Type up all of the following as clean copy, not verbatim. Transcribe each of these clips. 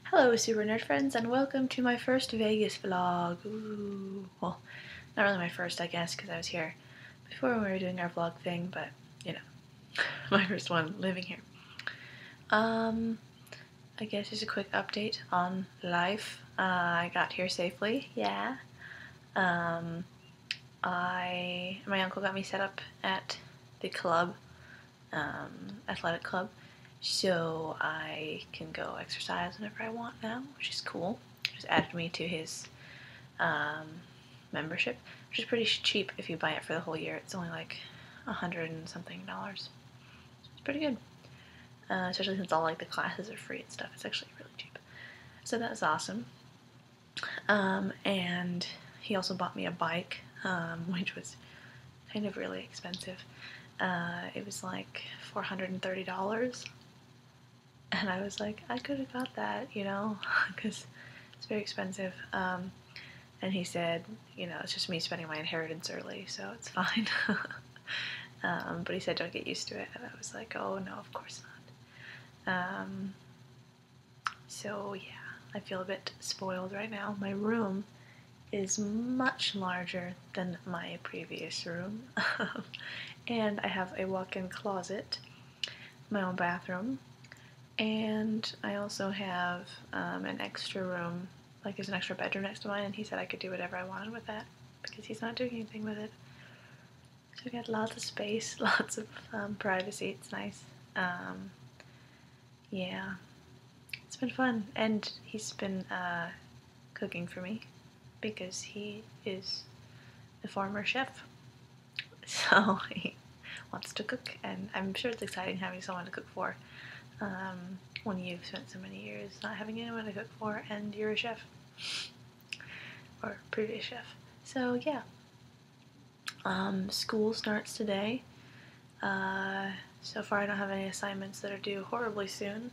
Hello, Super Nerd Friends, and welcome to my first Vegas vlog. Ooh. Well, not really my first, I guess, because I was here before when we were doing our vlog thing, but, you know, my first one living here. I guess just a quick update on life. I got here safely, yeah. My uncle got me set up at the club, athletic club, so I can go exercise whenever I want now, which is cool. He just added me to his membership, which is pretty cheap if you buy it for the whole year. It's only like $100 and something. So it's pretty good, especially since all like the classes are free and stuff. It's actually really cheap. So that's awesome. And he also bought me a bike, which was kind of really expensive. It was like $430. And I was like, I could have got that, you know, because it's very expensive. And he said, you know, it's just me spending my inheritance early, so it's fine. But he said, don't get used to it. And I was like, oh, no, of course not. So, yeah, I feel a bit spoiled right now. My room is much larger than my previous room. And I have a walk-in closet, my own bathroom, and I also have an extra room, like there's an extra bedroom next to mine, and he said I could do whatever I wanted with that because he's not doing anything with it. So we got lots of space, lots of privacy. It's nice. Yeah, it's been fun, and he's been cooking for me because he is a former chef, so he wants to cook, and I'm sure it's exciting having someone to cook for. When you've spent so many years not having anyone to cook for and you're a chef or previous chef. So yeah, school starts today. So far I don't have any assignments that are due horribly soon.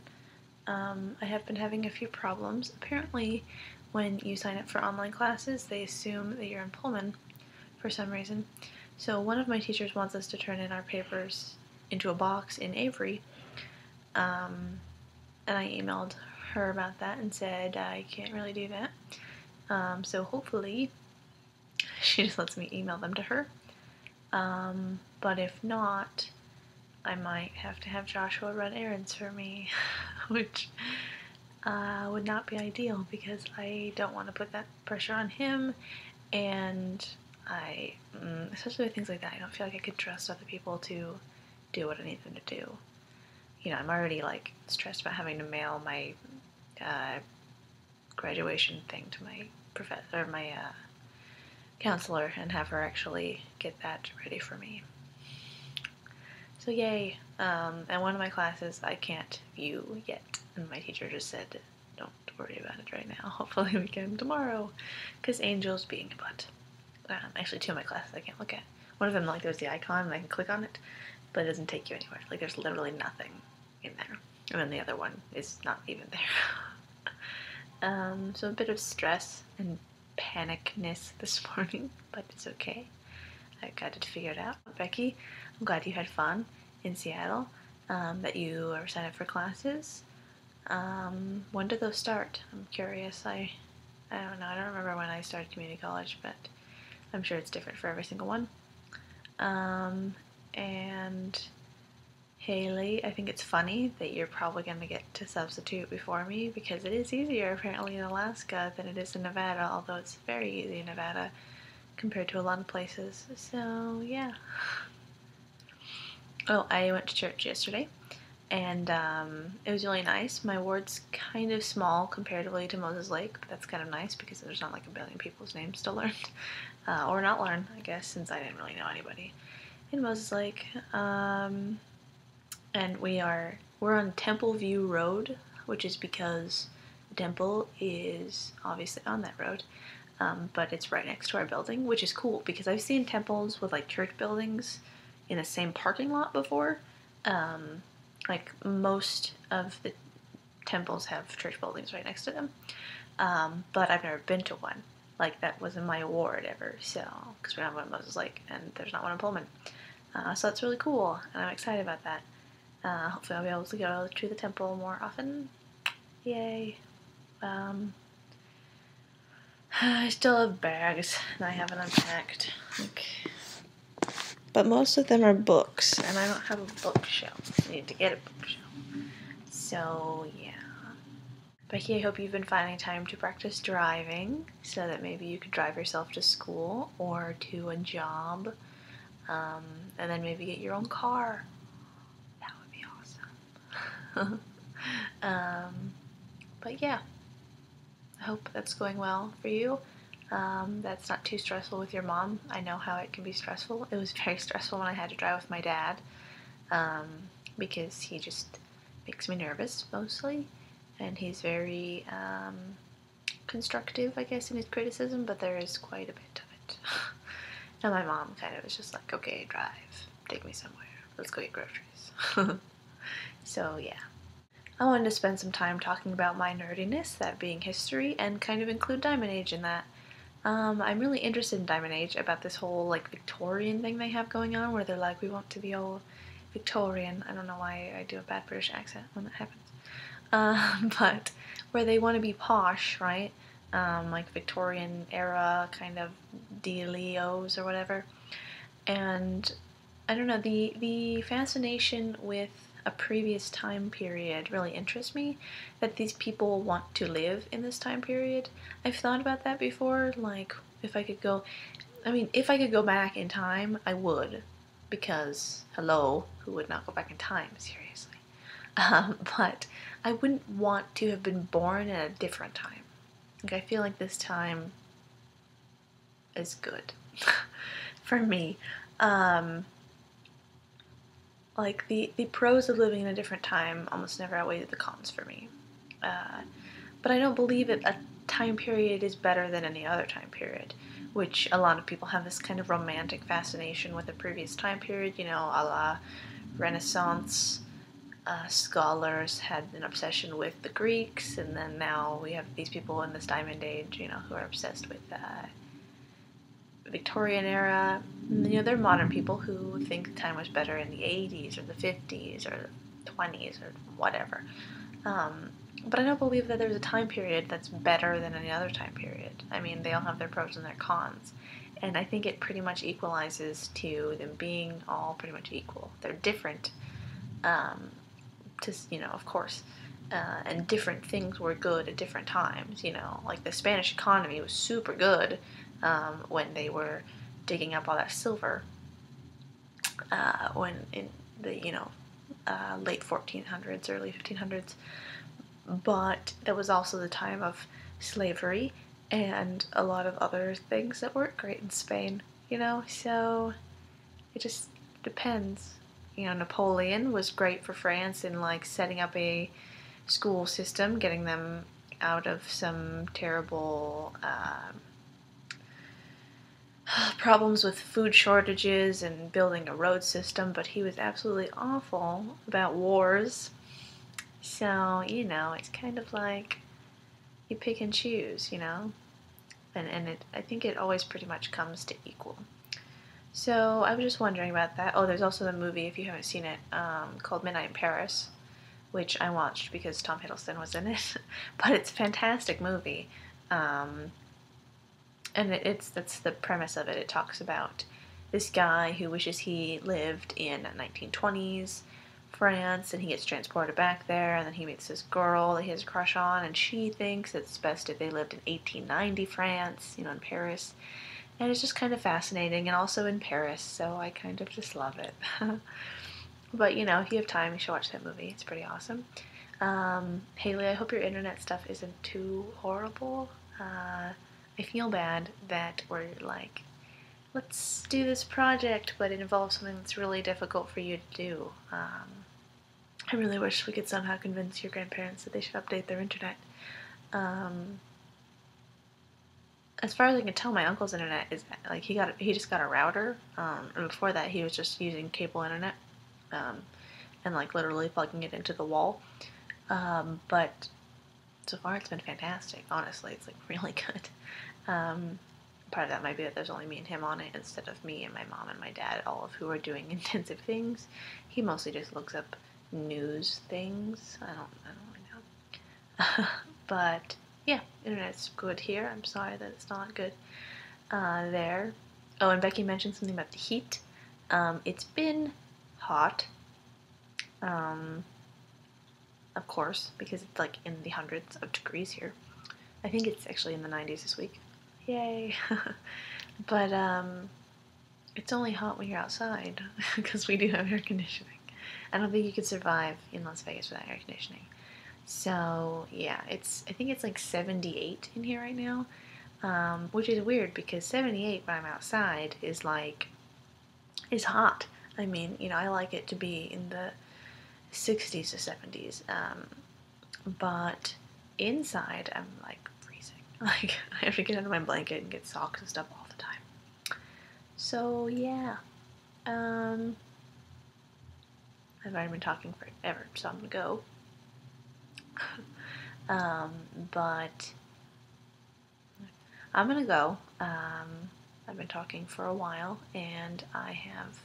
I have been having a few problems. Apparently when you sign up for online classes they assume that you're in Pullman for some reason. So one of my teachers wants us to turn in our papers into a box in Avery. And I emailed her about that and said I can't really do that. So hopefully she just lets me email them to her. But if not, I might have to have Joshua run errands for me, which would not be ideal because I don't want to put that pressure on him, and especially with things like that, I don't feel like I could trust other people to do what I need them to do. You know, I'm already like stressed about having to mail my graduation thing to my professor or my counselor and have her actually get that ready for me. So yay! And one of my classes I can't view yet, and my teacher just said, "Don't worry about it right now. Hopefully we can tomorrow," because Angel's being a butt. Actually, two of my classes I can't look at. One of them, like, there's the icon and I can click on it, but it doesn't take you anywhere. Like, there's literally nothing in there. And then the other one is not even there. So a bit of stress and panicness this morning, but it's okay. I got to figure it out. Becky, I'm glad you had fun in Seattle, that you are signed up for classes. When did those start? I'm curious. I don't know. I don't remember when I started community college, but I'm sure it's different for every single one. And Haley, I think it's funny that you're probably going to get to substitute before me because it is easier apparently in Alaska than it is in Nevada, although it's very easy in Nevada compared to a lot of places. So, yeah. Oh, I went to church yesterday, and it was really nice. My ward's kind of small comparatively to Moses Lake, but that's kind of nice because there's not like a billion people's names to learn. Or not learn, I guess, since I didn't really know anybody in Moses Lake. And we're on Temple View Road, which is because the temple is obviously on that road, but it's right next to our building, which is cool because I've seen temples with like church buildings in the same parking lot before. Like most of the temples have church buildings right next to them, but I've never been to one. Like that wasn't my ward ever, so because we don't have one in Moses Lake and there's not one in Pullman. So that's really cool, and I'm excited about that. Hopefully I'll be able to go to the temple more often. Yay. I still have bags that I haven't unpacked. But most of them are books, and I don't have a bookshelf. I need to get a bookshelf. So, yeah. Becky, I hope you've been finding time to practice driving so that maybe you could drive yourself to school or to a job, and then maybe get your own car. That would be awesome. But yeah, I hope that's going well for you. That's not too stressful with your mom. I know how it can be stressful. It was very stressful when I had to drive with my dad, because he just makes me nervous mostly, and he's very constructive, I guess, in his criticism, but there is quite a bit of it. And my mom kind of was just like, okay, drive, take me somewhere, let's go get groceries. So yeah. I wanted to spend some time talking about my nerdiness, that being history, and kind of include Diamond Age in that. I'm really interested in Diamond Age, about this whole like Victorian thing they have going on, where they're like, we want to be all Victorian. I don't know why I do a bad British accent when that happens. But where they want to be posh, right? Like Victorian era kind of dealios or whatever. And I don't know, the fascination with a previous time period really interests me, that these people want to live in this time period. I've thought about that before, like if I could go back in time, I would, because hello, who would not go back in time, seriously? But I wouldn't want to have been born in a different time. Like, I feel like this time is good for me. Like, the pros of living in a different time almost never outweigh the cons for me. But I don't believe that a time period is better than any other time period, which a lot of people have this kind of romantic fascination with the previous time period, you know, a la Renaissance. Scholars had an obsession with the Greeks, and then now we have these people in this Diamond Age, you know, who are obsessed with Victorian era. You know, they're modern people who think time was better in the 80s or the 50s or the 20s or whatever. But I don't believe that there's a time period that's better than any other time period. I mean, they all have their pros and their cons. And I think it pretty much equalizes to them being all pretty much equal. They're different, you know, of course. And different things were good at different times, you know. Like the Spanish economy was super good when they were digging up all that silver, when in the, you know, late 1400s, early 1500s. But that was also the time of slavery and a lot of other things that weren't great in Spain, you know, so it just depends. You know, Napoleon was great for France in like setting up a school system, getting them out of some terrible problems with food shortages and building a road system, but he was absolutely awful about wars. So, you know, it's kind of like you pick and choose, you know? And I think it always pretty much comes to equal. So I was just wondering about that. Oh, there's also the movie, if you haven't seen it, called Midnight in Paris, which I watched because Tom Hiddleston was in it. But it's a fantastic movie. And that's the premise of it. It talks about this guy who wishes he lived in 1920s France, and he gets transported back there, and then he meets this girl that he has a crush on, and she thinks it's best if they lived in 1890 France, you know, in Paris. And it's just kind of fascinating, and also in Paris, so I kind of just love it. But, you know, if you have time, you should watch that movie. It's pretty awesome. Haley, I hope your internet stuff isn't too horrible. I feel bad that we're like, let's do this project, but it involves something that's really difficult for you to do. I really wish we could somehow convince your grandparents that they should update their internet. As far as I can tell, my uncle's internet is like he just got a router, and before that he was just using cable internet, and like literally plugging it into the wall. But so far it's been fantastic. Honestly, it's like really good. Part of that might be that there's only me and him on it instead of me and my mom and my dad, all of who are doing intensive things. He mostly just looks up news things. I don't really know. But internet's good here. I'm sorry that it's not good there. Oh, and Becky mentioned something about the heat. It's been hot, of course, because it's like in the hundreds of degrees here. I think it's actually in the 90s this week. Yay! But it's only hot when you're outside because we do have air conditioning. I don't think you could survive in Las Vegas without air conditioning. So yeah, I think it's like 78 in here right now, which is weird because 78 when I'm outside is hot. I mean, you know, I like it to be in the 60s to 70s, but inside I'm like freezing. Like I have to get under my blanket and get socks and stuff all the time. So yeah, I've already been talking forever, so I'm gonna go. But I'm gonna go. I've been talking for a while, and I have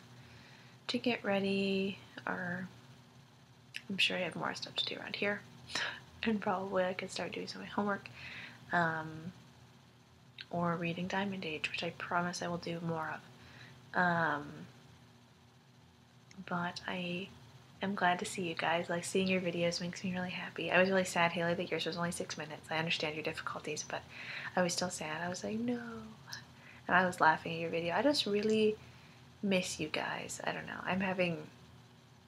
to get ready, or I'm sure I have more stuff to do around here, and probably I could start doing some of my homework, or reading Diamond Age, which I promise I will do more of. But I am glad to see you guys. Like, seeing your videos makes me really happy. I was really sad, Haley, that yours was only 6 minutes. I understand your difficulties, but I was still sad. I was like, no. And I was laughing at your video. I just really miss you guys. I don't know. I'm having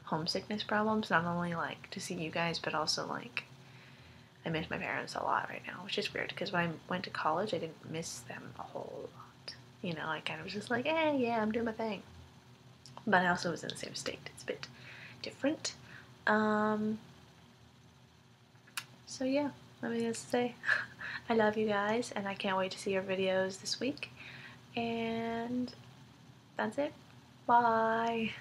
homesickness problems, not only like to see you guys, but also like I miss my parents a lot right now, which is weird because when I went to college, I didn't miss them a whole lot. You know, I kind of was just like, yeah, I'm doing my thing. But I also was in the same state. It's a bit different. So yeah, let me just say I love you guys, and I can't wait to see your videos this week. And that's it. Bye.